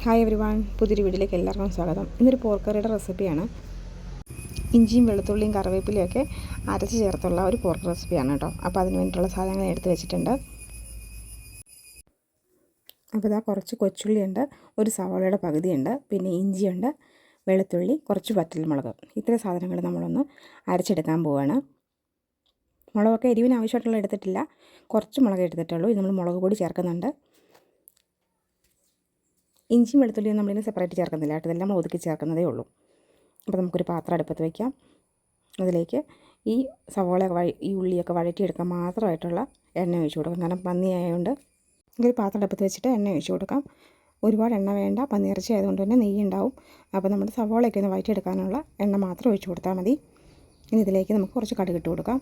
Hi everyone, പുതിയൊരു വീഡിയോയിലേക്ക് എല്ലാവർക്കും സ്വാഗതം. ഇന്നൊരു പോർക്ക് കറിയുടെ റെസിപ്പിയാണ്. ഇഞ്ചിയും വെളുത്തുള്ളിയും കറിവേപ്പിലയൊക്കെ അരച്ച് ചേർത്തുള്ള ഒരു പോർക്ക് റെസിപ്പിയാണ് കേട്ടോ. അപ്പോൾ അതിന് വേണ്ടിയിട്ടുള്ള സാധനങ്ങൾ എടുത്ത് വെച്ചിട്ടുണ്ട്. അപ്പോൾ ഇതാ കുറച്ച് കൊച്ചുള്ളിയുണ്ട്, ഒരു സവാളയുടെ പകുതിയുണ്ട്, പിന്നെ ഇഞ്ചിയുണ്ട്, വെളുത്തുള്ളി, കുറച്ച് വറ്റൽമുളക്. ഇത്രയും സാധനങ്ങൾ നമ്മളൊന്ന് അരച്ചെടുക്കാൻ പോവുകയാണ്. മുളകൊക്കെ എരിവിന് ആവശ്യമായിട്ടുള്ള എടുത്തിട്ടില്ല, കുറച്ച് മുളക് എടുത്തിട്ടുള്ളൂ. ഇത് നമ്മൾ മുളക് പൊടി ചേർക്കുന്നുണ്ട്. ഇഞ്ചിയും വെളുത്തുള്ളിയും നമ്മളിതിന് സെപ്പറേറ്റ് ചേർക്കുന്നില്ല കേട്ടോ, ഇതെല്ലാം നമ്മൾ ഒതുക്കി ചേർക്കുന്നതേ ഉള്ളൂ. അപ്പോൾ നമുക്കൊരു പാത്രം അടുപ്പത്ത് വയ്ക്കാം. അതിലേക്ക് ഈ സവാള ഈ ഉള്ളിയൊക്കെ വഴറ്റിയെടുക്കാൻ മാത്രമായിട്ടുള്ള എണ്ണ ഒഴിച്ച് കൊടുക്കാം. കാരണം പന്നിയായതുകൊണ്ട് ഒരു പാത്രം അടുപ്പത്ത് വെച്ചിട്ട് എണ്ണ ഒഴിച്ച് കൊടുക്കാം. ഒരുപാട് എണ്ണ വേണ്ട, പന്നിയിറച്ചി ആയതുകൊണ്ട് തന്നെ നെയ്യ് ഉണ്ടാവും. അപ്പോൾ നമ്മുടെ സവാളയൊക്കെ ഒന്ന് വഴറ്റിയെടുക്കാനുള്ള എണ്ണ മാത്രം ഒഴിച്ച് കൊടുത്താൽ മതി. ഇനി ഇതിലേക്ക് നമുക്ക് കുറച്ച് കടുക് ഇട്ട് കൊടുക്കാം.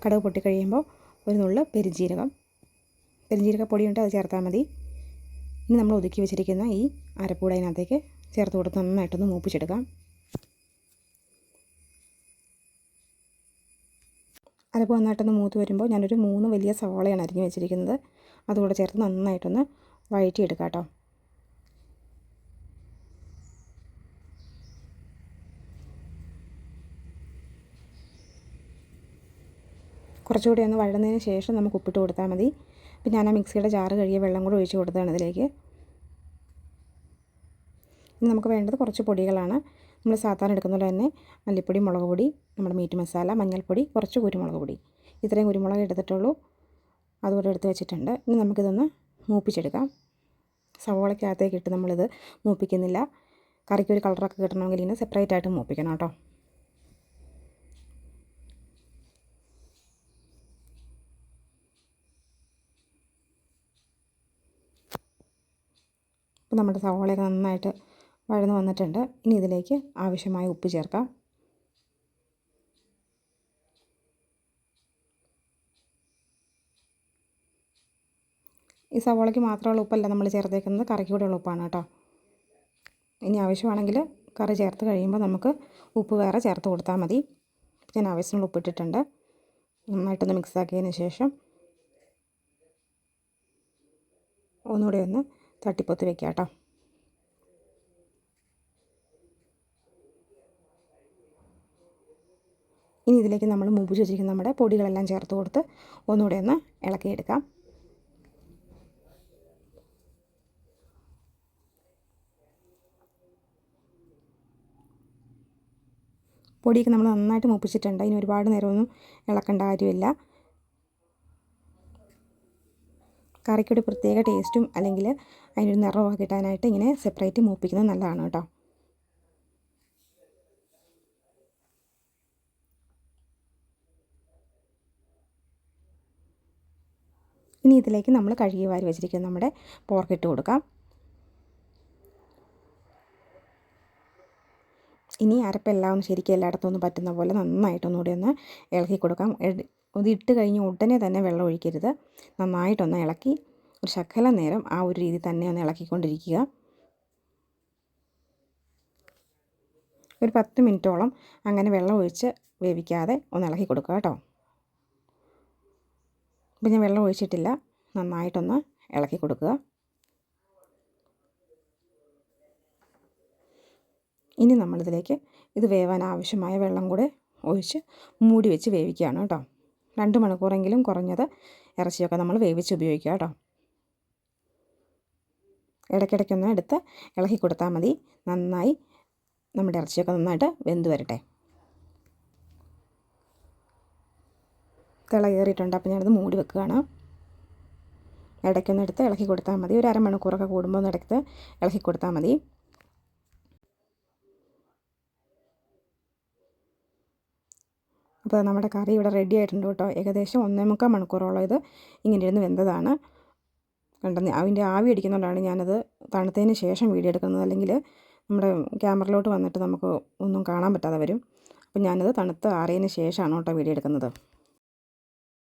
കടുക് പൊട്ടിക്കഴിയുമ്പോൾ ഒരു നുള്ള് പെരിഞ്ജീരകപ്പൊടിയുണ്ട്, അത് ചേർത്താൽ മതി. ഇനി നമ്മൾ ഒതുക്കി വെച്ചിരിക്കുന്ന ഈ അരപ്പൂട അതിനകത്തേക്ക് ചേർത്ത് കൊടുത്ത് നന്നായിട്ടൊന്ന് മൂപ്പിച്ചെടുക്കാം. അരപ്പ് നന്നായിട്ടൊന്ന് മൂത്ത് വരുമ്പോൾ ഞാനൊരു 3 വലിയ സവാളയാണ് അരിഞ്ഞ് വെച്ചിരിക്കുന്നത്. അതുകൂടെ ചേർത്ത് നന്നായിട്ടൊന്ന് വഴറ്റിയെടുക്കാം കേട്ടോ. കുറച്ചുകൂടി ഒന്ന് വഴന്നതിന് ശേഷം നമുക്ക് ഉപ്പിട്ട് കൊടുത്താൽ മതി. പിന്നെ ഞാൻ ആ മിക്സിയുടെ ജാറ് കഴുകിയ വെള്ളം കൂടെ ഒഴിച്ച് കൊടുത്തതാണ് ഇതിലേക്ക്. ഇനി നമുക്ക് വേണ്ടത് കുറച്ച് പൊടികളാണ്. നമ്മൾ സാധാരണ എടുക്കുന്ന പോലെ തന്നെ മല്ലിപ്പൊടി, മുളക് പൊടി, നമ്മുടെ മീറ്റ് മസാല, മഞ്ഞൾപ്പൊടി, കുറച്ച് കുരുമുളക് പൊടി. ഇത്രയും കുരുമുളക് എടുത്തിട്ടുള്ളൂ, അതുകൂടെ എടുത്ത് വെച്ചിട്ടുണ്ട്. ഇനി നമുക്കിതൊന്ന് മൂപ്പിച്ചെടുക്കാം. സവോളയ്ക്കകത്തേക്ക് ഇട്ട് നമ്മളിത് മൂപ്പിക്കുന്നില്ല. കറിക്കൊരു കളറൊക്കെ കിട്ടണമെങ്കിൽ ഇതിനെ സെപ്പറേറ്റ് ആയിട്ട് മൂപ്പിക്കണം കേട്ടോ. അപ്പോൾ നമ്മുടെ സവാളയൊക്കെ നന്നായിട്ട് വഴന്ന് വന്നിട്ടുണ്ട്. ഇനി ഇതിലേക്ക് ആവശ്യമായ ഉപ്പ് ചേർക്കാം. ഈ സവാളയ്ക്ക് മാത്രമുള്ള ഉപ്പല്ല നമ്മൾ ചേർത്തേക്കുന്നത്, കറിക്ക് കൂടെയുള്ള ഉപ്പാണ് കേട്ടോ. ഇനി ആവശ്യമാണെങ്കിൽ കറി ചേർത്ത് കഴിയുമ്പോൾ നമുക്ക് ഉപ്പ് വേറെ ചേർത്ത് കൊടുത്താൽ മതി. ഞാൻ ആവശ്യത്തിനുള്ള ഉപ്പിട്ടിട്ടുണ്ട്. നന്നായിട്ടൊന്ന് മിക്സാക്കിയതിന് ശേഷം ഒന്നുകൂടെ ഒന്ന് തട്ടിപ്പൊത്തി വെക്കാം കേട്ടോ. ഇനി ഇതിലേക്ക് നമ്മൾ മൂപ്പിച്ച് വെച്ചിരിക്കുന്ന നമ്മുടെ പൊടികളെല്ലാം ചേർത്ത് കൊടുത്ത് ഒന്നുകൂടെ ഒന്ന് ഇളക്കിയെടുക്കാം. പൊടിയൊക്കെ നമ്മൾ നന്നായിട്ട് മൂപ്പിച്ചിട്ടുണ്ട്. ഇനി ഒരുപാട് നേരമൊന്നും ഇളക്കേണ്ട കാര്യമില്ല. കറിക്കൊരു പ്രത്യേക ടേസ്റ്റും അല്ലെങ്കിൽ അതിനൊരു നിറമൊക്കെ കിട്ടാനായിട്ട് ഇങ്ങനെ സെപ്പറേറ്റ് മൂപ്പിക്കുന്നത് നല്ലതാണ് കേട്ടോ. ഇനി ഇതിലേക്ക് നമ്മൾ കഴുകി വാരി വെച്ചിരിക്കുന്ന നമ്മുടെ പോർക്ക് ഇട്ട് കൊടുക്കാം. ഇനി അരപ്പെല്ലാം ശരിക്കും എല്ലായിടത്തും ഒന്ന് പറ്റുന്ന പോലെ നന്നായിട്ടൊന്നുകൂടി ഒന്ന് ഇളക്കി കൊടുക്കാം. ഇതിട്ട് കഴിഞ്ഞ് ഉടനെ തന്നെ വെള്ളം ഒഴിക്കരുത്. നന്നായിട്ടൊന്ന് ഇളക്കി ഒരു ശകലം നേരം ആ ഒരു രീതി തന്നെ ഒന്ന് ഇളക്കിക്കൊണ്ടിരിക്കുക. ഒരു 10 മിനിറ്റോളം അങ്ങനെ വെള്ളം ഒഴിച്ച് വേവിക്കാതെ ഒന്ന് ഇളക്കി കൊടുക്കുക കേട്ടോ. ഇപ്പം ഞാൻ വെള്ളം ഒഴിച്ചിട്ടില്ല, നന്നായിട്ടൊന്ന് ഇളക്കി കൊടുക്കുക. ഇനി നമ്മളിതിലേക്ക് ഇത് വേവാൻ ആവശ്യമായ വെള്ളം കൂടെ ഒഴിച്ച് മൂടി വെച്ച് വേവിക്കുകയാണ് കേട്ടോ. 2 മണിക്കൂറെങ്കിലും കുറഞ്ഞത് ഇറച്ചിയൊക്കെ നമ്മൾ വേവിച്ച് ഉപയോഗിക്കുക കേട്ടോ. ഇടയ്ക്കിടയ്ക്കൊന്ന് എടുത്ത് ഇളക്കി കൊടുത്താൽ മതി. നന്നായി നമ്മുടെ ഇറച്ചിയൊക്കെ നന്നായിട്ട് വെന്ത് വരട്ടെ. തിള കയറിയിട്ടുണ്ട്, അപ്പോൾ ഞാനത് മൂടി വെക്കുകയാണ്. ഇടയ്ക്കൊന്ന് എടുത്ത് ഇളക്കി കൊടുത്താൽ മതി. ഒരു അരമണിക്കൂറൊക്കെ കൂടുമ്പോൾ ഒന്ന് എടുത്ത് ഇളക്കി കൊടുത്താൽ മതി. അപ്പോൾ നമ്മുടെ കറി ഇവിടെ റെഡി ആയിട്ടുണ്ട് കേട്ടോ. ഏകദേശം 1.25 മണിക്കൂറോളം ഇത് ഇങ്ങനെ ഇരുന്ന് വെന്തതാണ്. കണ്ടെന്ന് അതിൻ്റെ ആവി അടിക്കുന്നതുകൊണ്ടാണ് ഞാനത് തണുത്തതിന് ശേഷം വീഡിയോ എടുക്കുന്നത്. അല്ലെങ്കിൽ നമ്മുടെ ക്യാമറയിലോട്ട് വന്നിട്ട് നമുക്ക് ഒന്നും കാണാൻ പറ്റാതെ വരും. അപ്പോൾ ഞാനത് തണുത്ത് ആറിയതിന് ശേഷമാണ് കേട്ടോ വീഡിയോ എടുക്കുന്നത്.